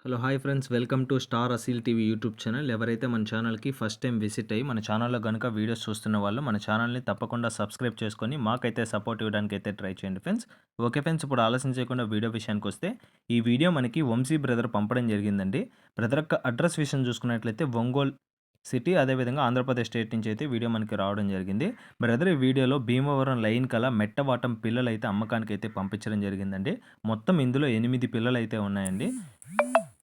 Hello hi friends welcome to star Aseel TV YouTube channel. ఎవరైతే మన ఛానల్కి ఫస్ట్ టైం విజిట్ అయ్యి మన ఛానల్లో కనుక వీడియోస్ చూస్తున్న వాళ్ళు మన ఛానల్ని తప్పకుండా సబ్స్క్రైబ్ చేసుకొని మాకైతే సపోర్ట్ ఇవ్వడానికి అయితే ట్రై చేయండి ఫ్రెండ్స్. ఓకే ఫ్రెండ్స్, ఇప్పుడు ఆలస్యం చేయకుండా వీడియో విషయానికి వస్తే ఈ వీడియో మనకి వంశీ బ్రదర్ పంపడం జరిగిందండి. బ్రదర్ యొక్క అడ్రస్ విషయం చూసుకున్నట్లయితే ఒంగోలు సిటీ, అదేవిధంగా ఆంధ్రప్రదేశ్ స్టేట్ నుంచి అయితే వీడియో మనకి రావడం జరిగింది. బ్రదర్ ఈ వీడియోలో భీమవరం లైన్ కల మెట్టవాటం పిల్లలు అయితే అమ్మకానికి అయితే పంపించడం జరిగిందండి. మొత్తం ఇందులో 8 పిల్లలు అయితే ఉన్నాయండి.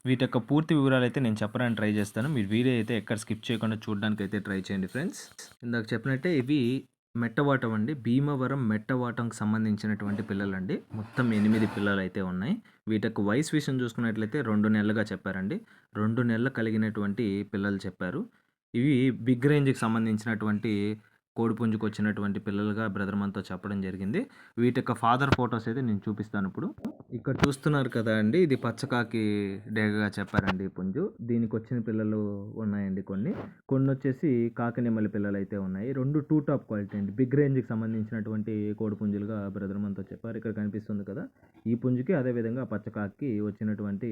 వీటి యొక్క పూర్తి వివరాలైతే నేను చెప్పడానికి ట్రై చేస్తాను. మీరు వీడియో అయితే ఎక్కడ స్కిప్ చేయకుండా చూడడానికి అయితే ట్రై చేయండి ఫ్రెండ్స్. ఇందాక చెప్పినట్టే ఇవి మెట్టవాటం అండి. భీమవరం మెట్టవాటంకి సంబంధించినటువంటి పిల్లలండి. మొత్తం 8 పిల్లలు అయితే ఉన్నాయి. వీటి యొక్క వయసు విషయం చూసుకున్నట్లయితే 2 నెలలుగా చెప్పారండి. 2 నెలలు కలిగినటువంటి పిల్లలు చెప్పారు. ఇవి బిగ్ రేంజ్‌కి సంబంధించినటువంటి కోడిపుంజుకు వచ్చినటువంటి పిల్లలుగా బ్రదర్ మనతో చెప్పడం జరిగింది. వీటి యొక్క ఫాదర్ ఫోటోస్ అయితే నేను చూపిస్తాను ఇప్పుడు. ఇక్కడ చూస్తున్నారు కదా అండి, ఇది పచ్చకాకి డేగగా చెప్పారండి ఈ పుంజు. దీనికి వచ్చిన పిల్లలు ఉన్నాయండి కొన్ని. కొన్ని వచ్చేసి కాకి నెమలి పిల్లలు అయితే ఉన్నాయి. 2 టూ టాప్ క్వాలిటీ అండి. బిగ్ రేంజ్‌కి సంబంధించినటువంటి కోడిపుంజులుగా బ్రదర్ మనతో చెప్పారు. ఇక్కడ కనిపిస్తుంది కదా, ఈ పుంజుకి అదేవిధంగా పచ్చకాకి వచ్చినటువంటి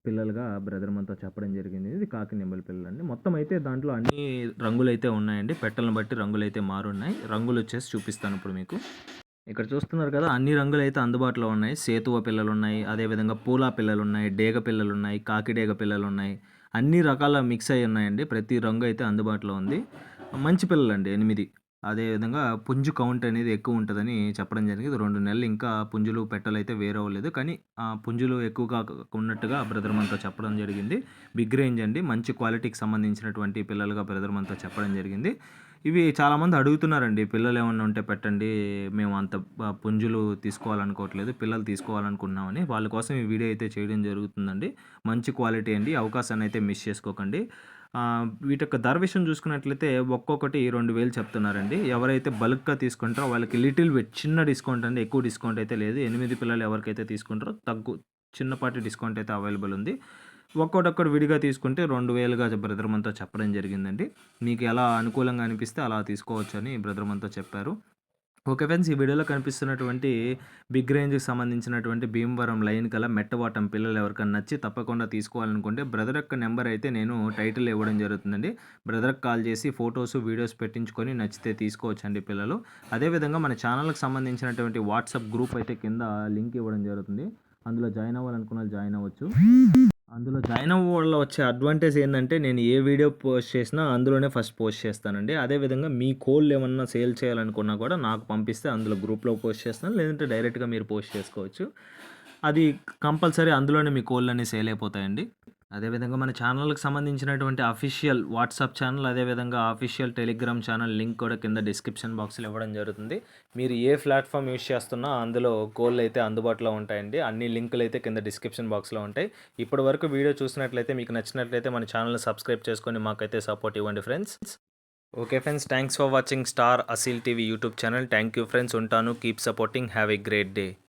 పిల్లలుగా బ్రదర్ మనతో చెప్పడం జరిగింది. ఇది కాకి నెమలి పిల్లలండి. మొత్తం అయితే దాంట్లో అన్ని రంగులైతే ఉన్నాయండి. పెట్టలను బట్టి రంగులైతే మారున్నాయి. రంగులు వచ్చేసి చూపిస్తాను ఇప్పుడు మీకు. ఇక్కడ చూస్తున్నారు కదా, అన్ని రంగులైతే అందుబాటులో ఉన్నాయి. సేతువ పిల్లలున్నాయి, అదేవిధంగా పూలా పిల్లలున్నాయి, డేగ పిల్లలున్నాయి, కాకి డేగ పిల్లలున్నాయి. అన్ని రకాల మిక్స్ అయ్యి ఉన్నాయండి. ప్రతి రంగు అయితే అందుబాటులో ఉంది. మంచి పిల్లలండి 8. అదేవిధంగా పుంజు కౌంట్ అనేది ఎక్కువ ఉంటుందని చెప్పడం జరిగింది. 2 నెలలు ఇంకా పుంజులు పెట్టలైతే వేరవ్వలేదు. కానీ పుంజులు ఎక్కువగా ఉన్నట్టుగా బ్రదర్ మనతో చెప్పడం జరిగింది. బిగ్ రేంజ్ అండి. మంచి క్వాలిటీకి సంబంధించినటువంటి పిల్లలుగా బ్రదర్ మనతో చెప్పడం జరిగింది. ఇవి చాలామంది అడుగుతున్నారండి, పిల్లలు ఏమన్నా ఉంటే పెట్టండి, మేము అంత పుంజులు తీసుకోవాలనుకోవట్లేదు, పిల్లలు తీసుకోవాలనుకుంటున్నామని. వాళ్ళ కోసం ఈ వీడియో అయితే చేయడం జరుగుతుందండి. మంచి క్వాలిటీ అండి. అవకాశాన్ని అయితే మిస్ చేసుకోకండి. వీటి యొక్క ధర విషయం చూసుకున్నట్లయితే ఒక్కొక్కటి 2000 చెప్తున్నారండి. ఎవరైతే బల్క్గా తీసుకుంటారో వాళ్ళకి లిటిల్ బిట్ చిన్న డిస్కౌంట్ అండి, ఎక్కువ డిస్కౌంట్ అయితే లేదు. 8 పిల్లలు ఎవరికైతే తీసుకుంటారో చిన్నపాటి డిస్కౌంట్ అయితే అవైలబుల్ ఉంది. ఒక్కొక్కటి విడిగా తీసుకుంటే 2000గా బ్రదర్ మనతో చెప్పడం జరిగిందండి. మీకు ఎలా అనుకూలంగా అనిపిస్తే అలా తీసుకోవచ్చు అని బ్రదర్ మనతో చెప్పారు. ఓకే ఫ్రెండ్స్, ఈ వీడియోలో కనిపిస్తున్నటువంటి బిగ్ రేంజ్‌కి సంబంధించినటువంటి భీమవరం లైన్ కల మెట్టవాటం పిల్లలు ఎవరికైనా నచ్చి తప్పకుండా తీసుకోవాలనుకుంటే బ్రదర్ యొక్క నెంబర్ అయితే నేను టైటిల్ ఇవ్వడం జరుగుతుందండి. బ్రదర్‌కి కాల్ చేసి ఫోటోస్, వీడియోస్ పెట్టించుకొని నచ్చితే తీసుకోవచ్చండి పిల్లలు. అదేవిధంగా మన ఛానల్‌కి సంబంధించినటువంటి వాట్సాప్ గ్రూప్ అయితే కింద లింక్ ఇవ్వడం జరుగుతుంది. అందులో జాయిన్ అవ్వాలనుకున్న వాళ్ళు జాయిన్ అవ్వచ్చు. అందులో జాయిన్ అవ్వడం వల్ల వచ్చే అడ్వాంటేజ్ ఏందంటే, నేను ఏ వీడియో పోస్ట్ చేసినా అందులోనే ఫస్ట్ పోస్ట్ చేస్తానండి. అదేవిధంగా మీ కోళ్ళు ఏమన్నా సేల్ చేయాలనుకున్నా కూడా నాకు పంపిస్తే అందులో గ్రూప్‌లో పోస్ట్ చేస్తాను. లేదంటే డైరెక్ట్‌గా మీరు పోస్ట్ చేసుకోవచ్చు. అది కంపల్సరీ అందులోనే మీ కోళ్ళన్నీ సేల్ అయిపోతాయండి. అదేవిధంగా మన ఛానల్‌కి సంబంధించినటువంటి అఫీషియల్ వాట్సాప్ ఛానల్, అదేవిధంగా అఫీషియల్ టెలిగ్రామ్ ఛానల్ లింక్ కూడా కింద డిస్క్రిప్షన్ బాక్స్‌లో ఇవ్వడం జరుగుతుంది. మీరు ఏ ప్లాట్‌ఫామ్ యూజ్ చేస్తున్నా అందులో కోళ్ళైతే అందుబాటులో ఉంటాయండి. అన్ని లింకులైతే కింద డిస్క్రిప్షన్ బాక్స్‌లో ఉంటాయి. ఇప్పటి వరకు వీడియో చూసినట్లయితే, మీకు నచ్చినట్లయితే మన ఛానల్‌ని సబ్స్క్రైబ్ చేసుకొని మాకైతే సపోర్ట్ ఇవ్వండి friends. Okay friends, thanks for watching star Aseel TV YouTube channel. Thank you friends. ఉంటాను. Keep supporting. Have a great day.